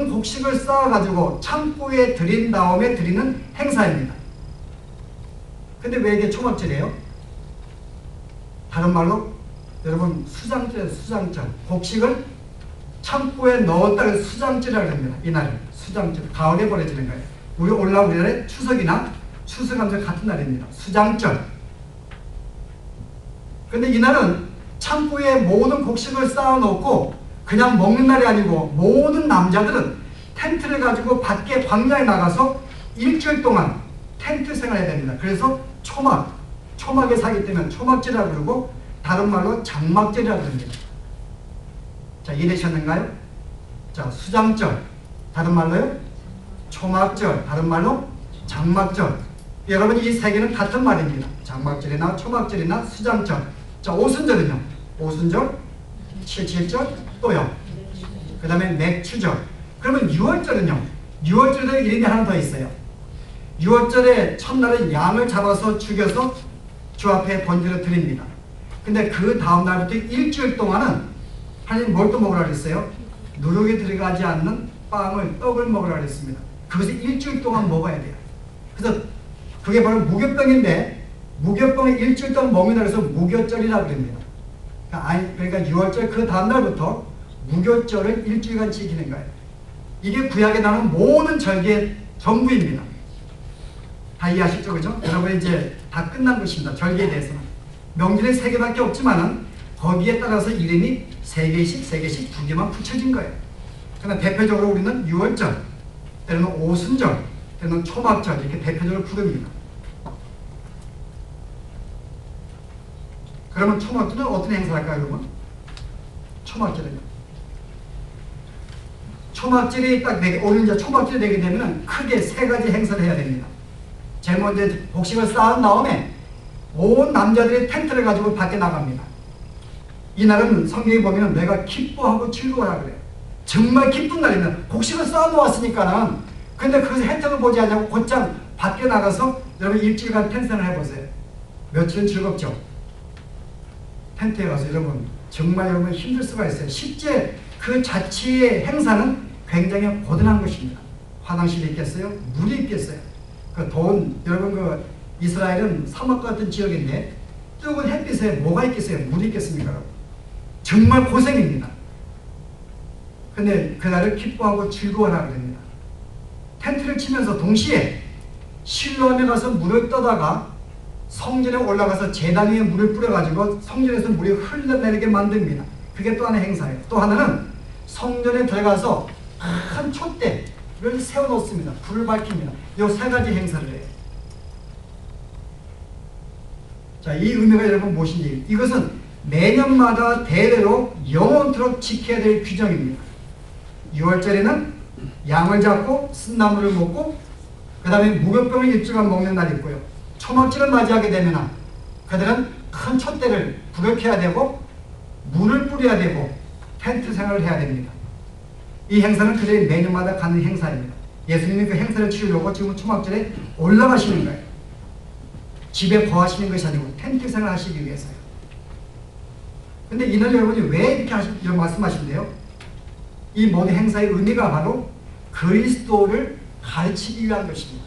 곡식을 쌓아가지고 창고에 들인 다음에 드리는 행사입니다. 근데 왜 이게 초막절이에요? 다른 말로 여러분 수장절이에요. 수장절. 곡식을 창고에 넣었다가 수장절이라고 합니다. 이날은 수장절. 가을에 벌어지는 거예요. 우리 우리나라의 추석이나 추수감사 같은 날입니다. 수장절. 근데 이날은 창고에 모든 곡식을 쌓아놓고 그냥 먹는 날이 아니고 모든 남자들은 텐트를 가지고 밖에 광야에 나가서 일주일 동안 텐트 생활해야 됩니다. 그래서 초막에 사기 때문에 초막절이라고 그러고 다른 말로 장막절이라고 합니다. 자, 이해되셨는가요? 자, 수장절 다른 말로요? 초막절 다른 말로 장막절. 여러분 이 세 개는 같은 말입니다. 장막절이나 초막절이나 수장절. 자, 오순절은요? 오순절, 칠칠절 또요. 그 다음에 맥추절. 그러면 6월절은요? 6월절에 이름이 하나 더 있어요. 6월절에 첫날은 양을 잡아서 죽여서 주 앞에 번제로 드립니다. 근데 그 다음 날부터 일주일 동안은 하나님 뭘 또 먹으라 그랬어요? 누룩이 들어가지 않는 떡을 먹으라 그랬습니다. 그것을 일주일 동안 먹어야 돼요. 그래서 그게 바로 무교병인데 무교병을 일주일 동안 먹는다 해서 무교절이라고 합니다. 그러니까 6월절 그 다음 날부터 무교절을 일주일간 지키는 거예요. 이게 구약에 나오는 모든 절기의 전부입니다. 다 이해하시죠? 그죠? 여러분 이제 다 끝난 것입니다. 절기에 대해서는. 명절이 3개밖에 없지만은 거기에 따라서 이름이 3개씩 2개만 붙여진 거예요. 그러나 대표적으로 우리는 6월절, 때로는 오순절, 때로는 초막절 이렇게 대표적으로 부릅니다. 그러면 초막절은 어떤 행사를 할까요, 여러분? 초막절은요. 초막절이 딱 오늘 이제 초막절이 되게 되면 크게 3가지 행사를 해야 됩니다. 제일 먼저 곡식을 쌓은 다음에 온 남자들이 텐트를 가지고 밖에 나갑니다. 이날은 성경에 보면 내가 기뻐하고 즐거워하라 그래요. 정말 기쁜 날입니다. 곡식을 쌓아놓았으니까는. 근데 그것을 혜택을 보지 않냐고 곧장 밖에 나가서 여러분 일주일간 텐트를 해보세요. 며칠은 즐겁죠. 텐트에 가서 여러분 정말 여러분 힘들 수가 있어요. 실제 그 자체의 행사는 굉장히 고단한 것입니다. 화장실이 있겠어요? 물이 있겠어요? 여러분 이스라엘은 사막 같은 지역인데 뜨거운 햇빛에 뭐가 있겠어요? 물이 있겠습니까? 정말 고생입니다. 근데 그날을 기뻐하고 즐거워하라 그럽니다. 텐트를 치면서 동시에 실로암에 가서 물을 떠다가 성전에 올라가서 제단 위에 물을 뿌려가지고 성전에서 물이 흘러내리게 만듭니다. 그게 또 하나의 행사예요. 또 하나는 성전에 들어가서 큰 촛대를 세워놓습니다. 불을 밝힙니다. 이 3가지 행사를 해요. 자, 이 의미가 여러분 무엇인지, 이것은 매년마다 대대로 영원토록 지켜야 될 규정입니다. 6월절에는 양을 잡고 쓴나물을 먹고 그 다음에 무교병을 일주일간 먹는 날이 있고요. 초막절을 맞이하게 되면 그들은 큰 촛대를 불을 켜야 되고 물을 뿌려야 되고 텐트 생활을 해야 됩니다. 이 행사는 그들이 매년마다 가는 행사입니다. 예수님이 그 행사를 치르려고 지금 초막절에 올라가시는 거예요. 집에 거하시는 것이 아니고 텐트 생활을 하시기 위해서요. 근데 이날 여러분이 왜 이렇게 말씀하신대요? 이 모든 행사의 의미가 바로 그리스도를 가르치기 위한 것입니다.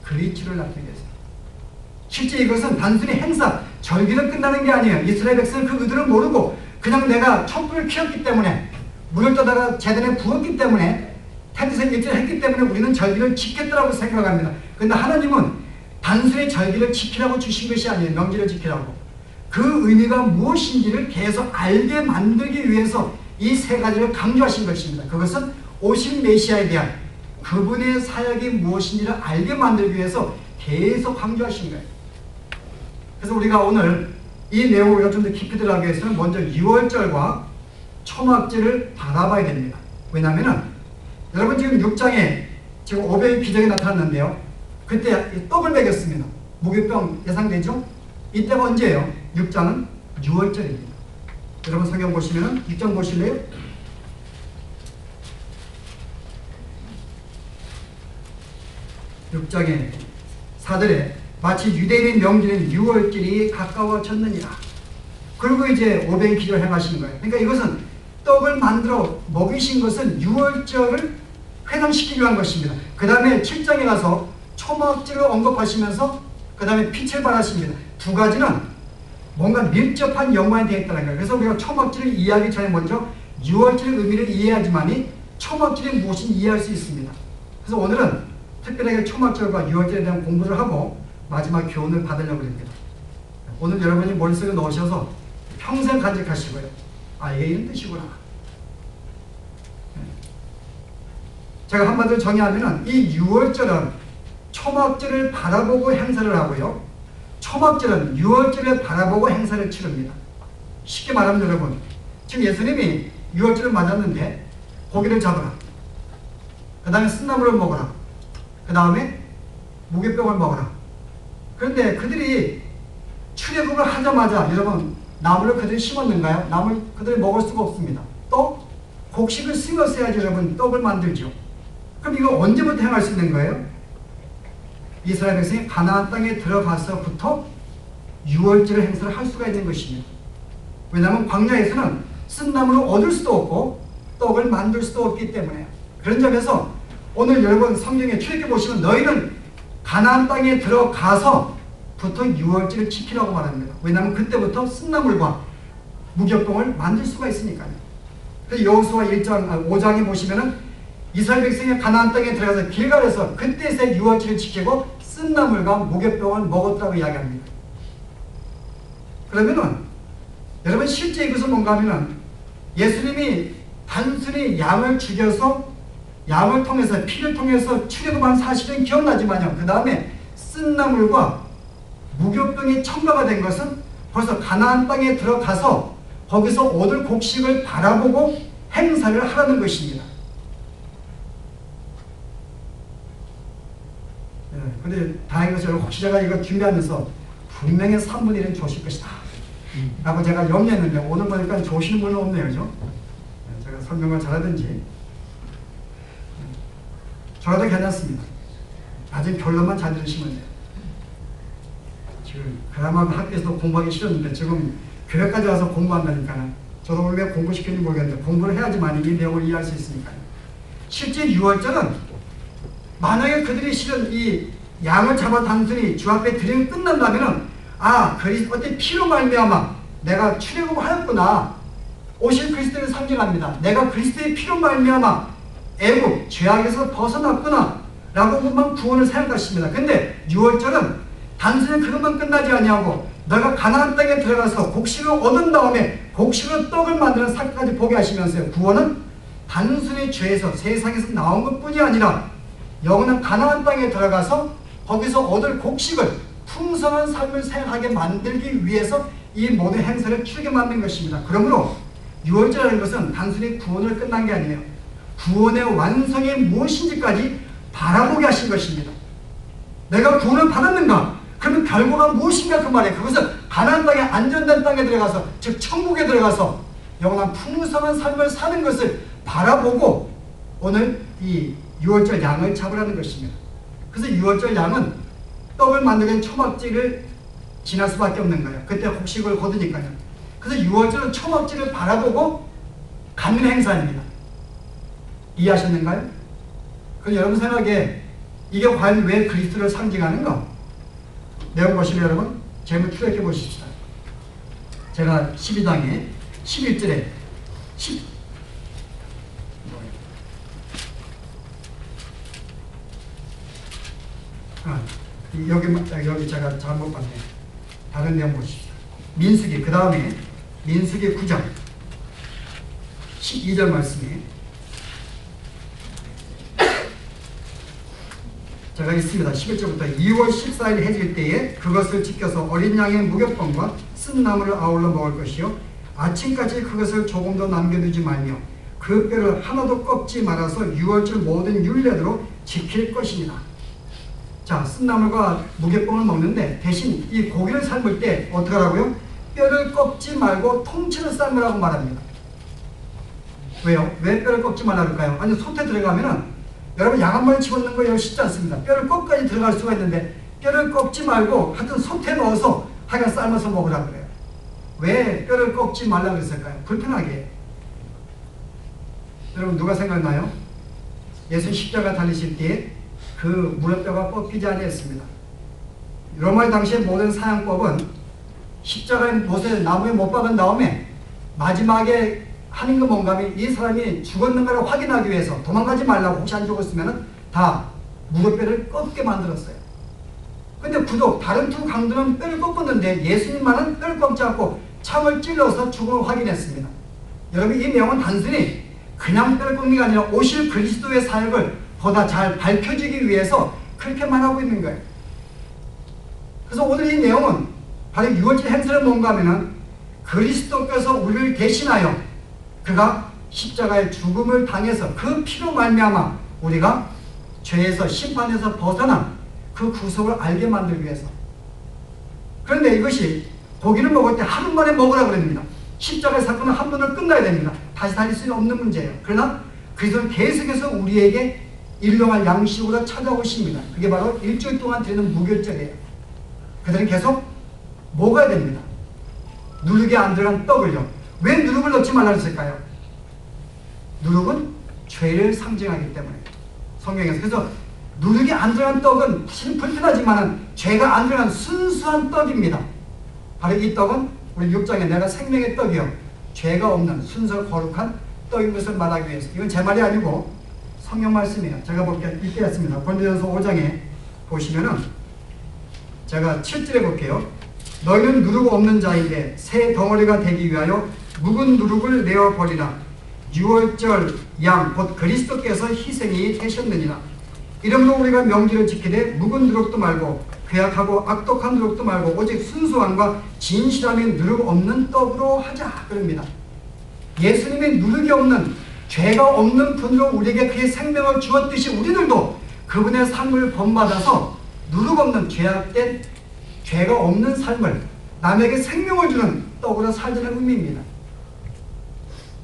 그리스도를 나타내기 위해서. 실제 이것은 단순히 행사, 절기로 끝나는 게 아니에요. 이스라엘 백성은 그 의도를 모르고 그냥 내가 촛불을 켜었기 때문에 물을 떠다가 제단에 부었기 때문에 텐트에서 일주일 했기 때문에 우리는 절기를 지켰다고 생각합니다. 그런데 하나님은 단순히 절기를 지키라고 주신 것이 아니에요. 명절을 지키라고. 그 의미가 무엇인지를 계속 알게 만들기 위해서 이 3가지를 강조하신 것입니다. 그것은 오신 메시아에 대한 그분의 사역이 무엇인지를 알게 만들기 위해서 계속 강조하신 거예요. 그래서 우리가 오늘 이 내용을 좀 더 깊이 들어가기 위해서는 먼저 6월절과 초막절을 바라봐야 됩니다. 왜냐하면 여러분 지금 6장에 지금 500의 기적이 나타났는데요. 그때 떡을 먹였습니다. 무교병 예상되죠? 이때가 언제예요? 6장은 6월절입니다. 여러분 성경 보시면 6장 보실래요? 6장에 4절에 마치 유대인의 명절인 6월절이 가까워졌느니라. 그리고 이제 500의 기적을 행하신 거예요. 그러니까 이것은 떡을 만들어 먹이신 것은 6월절을 회상시키기 위한 것입니다. 그 다음에 7장에 가서 초막절을 언급하시면서 그 다음에 빛을 발하십니다. 두 가지는 뭔가 밀접한 연관이 되어 있다는 거예요. 그래서 우리가 초막절을 이해하기 전에 먼저 유월절의 의미를 이해하지만이 초막절이 무엇인지 이해할 수 있습니다. 그래서 오늘은 특별하게 초막절과 유월절에 대한 공부를 하고 마지막 교훈을 받으려고 합니다. 오늘 여러분이 머릿속에 넣으셔서 평생 간직하시고요. 아, 이게 이런 뜻이구나. 제가 한마디로 정의하면 이 유월절은 초막절을 바라보고 행사를 하고요. 초막절은 유월절을 바라보고 행사를 치릅니다. 쉽게 말하면 여러분, 지금 예수님이 유월절을 맞았는데 고기를 잡으라. 그 다음에 쓴나물을 먹어라. 그 다음에 무교병을 먹어라. 그런데 그들이 출애굽을 하자마자 여러분 나무를 그들이 심었는가요? 나무를 그들이 먹을 수가 없습니다. 또 곡식을 심었어야지 여러분 떡을 만들죠. 그럼 이거 언제부터 행할 수 있는 거예요? 이스라엘 백성이 가나안 땅에 들어가서부터 유월절 행사를 할 수가 있는 것입니다. 왜냐하면 광야에서는 쓴나물을 얻을 수도 없고 떡을 만들 수도 없기 때문에. 그런 점에서 오늘 여러분 성경에 출애굽해 보시면 너희는 가나안 땅에 들어가서부터 유월절을 지키라고 말합니다. 왜냐하면 그때부터 쓴나물과 무교병을 만들 수가 있으니까요. 그래서 여호수아 5장에 보시면은 이스라엘 백성이 가나안 땅에 들어가서 길갈에서 그때서야 유월절을 지키고 쓴나물과 무교병을 먹었다고 이야기합니다. 그러면은 여러분 실제 이것은 뭔가 하면은 예수님이 단순히 양을 죽여서 양을 통해서 피를 통해서 출애굽한 사실은 기억나지만요. 그 다음에 쓴나물과 무교병이 첨가가 된 것은 벌써 가나안 땅에 들어가서 거기서 얻을 곡식을 바라보고 행사를 하라는 것입니다. 근데 다행인 것은 혹시 제가 이거 준비하면서 분명히 3분의 1은 조실 것이다 라고 제가 염려했는데 오늘 보니까 조시는 분은 없네요. 그죠? 제가 설명을 잘하든지 저라도 괜찮습니다. 나중에 결론만 잘 들으시면 돼요. 지금 그나마 학교에서도 공부하기 싫었는데 지금 교회까지 와서 공부한다니까 저도 오늘 왜 공부시키는지 모르겠는데 공부를 해야지만 이 내용을 이해할 수 있으니까요. 실제 유월절은 만약에 그들이 실은 이 양을 잡아 단순히 주 앞에 드리면 끝난다면은 어때 피로 말미암아 내가 출애굽을 하였구나. 오실 그리스도를 상징합니다. 내가 그리스도의 피로 말미암아 애국 죄악에서 벗어났구나 라고 그만 구원을 생각하십니다. 근데 유월절은 단순히 그것만 끝나지 아니하고 너가 가나안 땅에 들어가서 곡식을 얻은 다음에 곡식으로 떡을 만드는 사건까지 보게 하시면서요. 구원은 단순히 죄에서 세상에서 나온 것뿐이 아니라 영원한 가나안 땅에 들어가서 거기서 얻을 곡식을 풍성한 삶을 생활하게 만들기 위해서 이 모든 행사를 치르게 만든 것입니다. 그러므로 유월절이라는 것은 단순히 구원을 끝난 게 아니에요. 구원의 완성이 무엇인지까지 바라보게 하신 것입니다. 내가 구원을 받았는가? 그러면 결과가 무엇인가 그 말이에요. 그것은 가나안 땅에 안전된 땅에 들어가서 즉 천국에 들어가서 영원한 풍성한 삶을 사는 것을 바라보고 오늘 이 유월절 양을 잡으라는 것입니다. 그래서 유월절 양은 떡을 만들기 초막절을 지날 수밖에 없는 거예요. 그때 곡식을 거두니까요. 그래서 유월절은 초막절을 바라보고 갖는 행사 아닙니다. 이해하셨는가요? 그럼 여러분 생각에 이게 과연 왜 그리스도를 상징하는가? 내용 보시면 여러분 제목 추적해 보십시다. 제가 12장에 11절에 여기 제가 잘못 봤네요. 다른 내용 보십시오. 민수기 그 다음에 민수기 9장 12절 말씀에 제가 있습니다. 11절부터 2월 14일 해질 때에 그것을 지켜서 어린 양의 무교병과 쓴 나물을 아울러 먹을 것이요 아침까지 그것을 조금도 남겨두지 말며 그 뼈를 하나도 꺾지 말아서 유월절 모든 율례대로 지킬 것입니다. 자, 쓴나물과 무교병을 먹는데 대신 이 고기를 삶을 때 어떻게 하라고요? 뼈를 꺾지 말고 통째로 삶으라고 말합니다. 왜요? 왜 뼈를 꺾지 말라 그럴까요? 아니 솥에 들어가면은 여러분 양 한 마리 집어넣는 거 쉽지 않습니다. 뼈를 끝까지 들어갈 수가 있는데 뼈를 꺾지 말고 하여튼 솥에 넣어서 하여간 삶아서 먹으라 그래요. 왜 뼈를 꺾지 말라 그랬을까요? 불편하게. 여러분 누가 생각나요? 예수님 십자가 달리실 때에 그 무릎뼈가 꺾이지 아니했습니다. 로마 당시의 모든 사형법은 십자가에 못에 나무에 못 박은 다음에 마지막에 하는 거 뭔가 하면 이 사람이 죽었는가를 확인하기 위해서 도망가지 말라고, 혹시 안 죽었으면 다 무릎뼈를 꺾게 만들었어요. 근데 다른 두 강도는 뼈를 꺾었는데 예수님만은 뼈를 꺾지 않고 창을 찔러서 죽음을 확인했습니다. 여러분, 이 내용은 단순히 그냥 뼈를 꺾는 게 아니라 오실 그리스도의 사역을 보다 잘 밝혀지기 위해서 그렇게 말하고 있는 거예요. 그래서 오늘 이 내용은 바로 유월절 행사를 뭔가 하면은 그리스도께서 우리를 대신하여 그가 십자가의 죽음을 당해서 그 피로 말미암아 우리가 죄에서 심판에서 벗어난 그 구속을 알게 만들기 위해서. 그런데 이것이 고기를 먹을 때 하루 만에 먹으라 그럽니다. 십자가의 사건은 한 번으로 끝나야 됩니다. 다시 달릴 수는 없는 문제예요. 그러나 그리스도는 계속해서 우리에게 일용할 양식으로 찾아오십니다. 그게 바로 일주일 동안 드리는 무교절이에요. 그들은 계속 먹어야 됩니다. 누룩에 안 들어간 떡을요. 왜 누룩을 넣지 말라 했을까요? 누룩은 죄를 상징하기 때문에 성경에서. 그래서 누룩이 안 들어간 떡은 사실 불편하지만 죄가 안 들어간 순수한 떡입니다. 바로 이 떡은 우리 6장에 내가 생명의 떡이요 죄가 없는 순수 거룩한 떡인 것을 말하기 위해서. 이건 제 말이 아니고 성경 말씀이에요. 제가 읽겠습니다. 고린도전서 5장에 보시면은 제가 7절에 볼게요. 너희는 누룩 없는 자인데 새 덩어리가 되기 위하여 묵은 누룩을 내어버리라. 유월절 양 곧 그리스도께서 희생이 되셨느니라. 이러므로 우리가 명절을 지키되 묵은 누룩도 말고 괴악하고 악독한 누룩도 말고 오직 순수함과 진실함의 누룩 없는 떡으로 하자 그럽니다. 예수님의 누룩이 없는 죄가 없는 분으로 우리에게 그의 생명을 주었듯이 우리들도 그분의 삶을 본받아서 누룩 없는 죄악된 죄가 없는 삶을 남에게 생명을 주는 떡으로 살자는 의미입니다.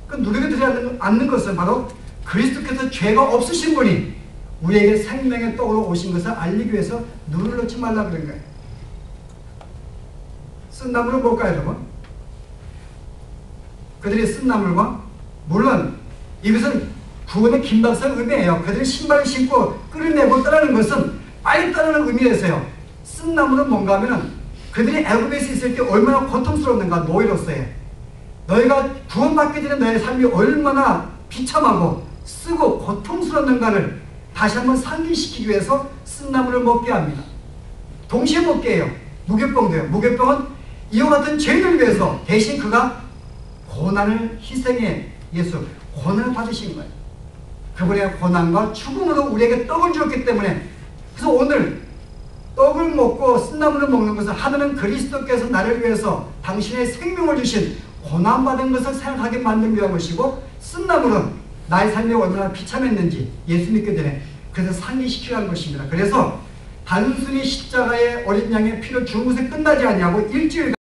그 누룩이 되지 않는 것은 바로 그리스도께서 죄가 없으신 분이 우리에게 생명의 떡으로 오신 것을 알리기 위해서 누룩을 넣지 말라 그런 거예요. 쓴 나물을 볼까요, 여러분? 그들이 쓴 나물과, 물론 이것은 구원의 긴박한 의미예요. 그들이 신발을 신고 끌어내고 떠나는 것은 빨리 떠나는 의미에서요. 쓴 나물은 뭔가 하면은 그들이 애굽에서 있을 때 얼마나 고통스러웠는가. 노예로서의 너희가 구원받게 되는 너의 삶이 얼마나 비참하고 쓰고 고통스러웠는가를 다시 한번 상기시키기 위해서 쓴 나물을 먹게 합니다. 동시에 먹게 해요. 무교병도요. 무교병은 이와 같은 죄인을 위해서 대신 그가 고난을 희생해 예수 고난을 받으신 거예요. 그분의 고난과 죽음으로 우리에게 떡을 주었기 때문에. 그래서 오늘 떡을 먹고 쓴나물을 먹는 것은 하나는 그리스도께서 나를 위해서 당신의 생명을 주신 고난받은 것을 생각하게 만들기 위한 것이고, 쓴나물은 나의 삶이 얼마나 비참했는지 예수 믿게 되네. 그래서 상기시키려 한 것입니다. 그래서 단순히 십자가의 어린 양의 피로 죽은 것에 끝나지 아니하고 일주일